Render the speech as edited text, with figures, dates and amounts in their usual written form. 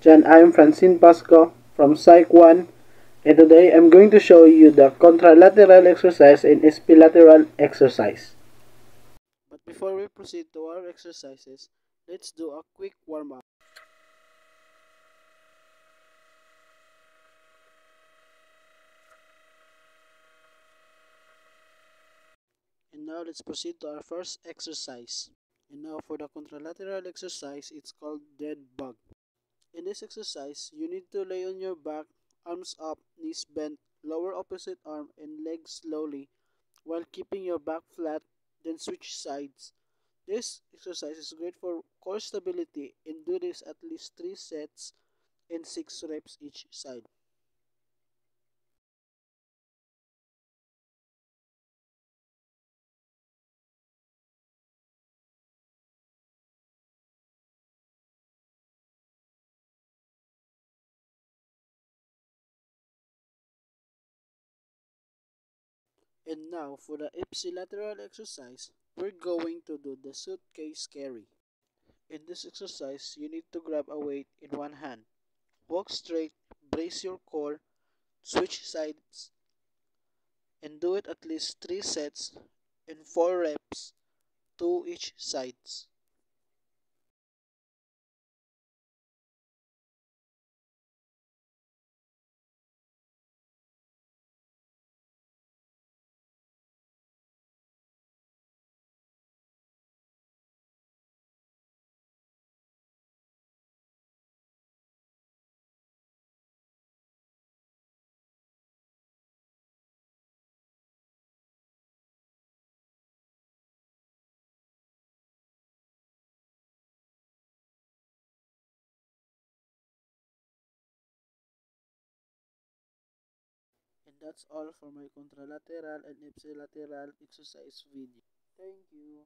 question. I'm Francine Pasco from Psych 1, and today I'm going to show you the contralateral exercise and espilateral exercise. But before we proceed to our exercises, let's do a quick warm-up. And now let's proceed to our first exercise. And now for the contralateral exercise, it's called dead bug. In this exercise, you need to lay on your back, arms up, knees bent, lower opposite arm and legs slowly while keeping your back flat, then switch sides. This exercise is great for core stability and do this at least 3 sets and 6 reps each side. And now for the ipsilateral exercise, we're going to do the suitcase carry. In this exercise, you need to grab a weight in one hand. Walk straight, brace your core, switch sides, and do it at least 3 sets and 4 reps, 2 each sides. And that's all for my contralateral and ipsilateral exercise video. Thank you.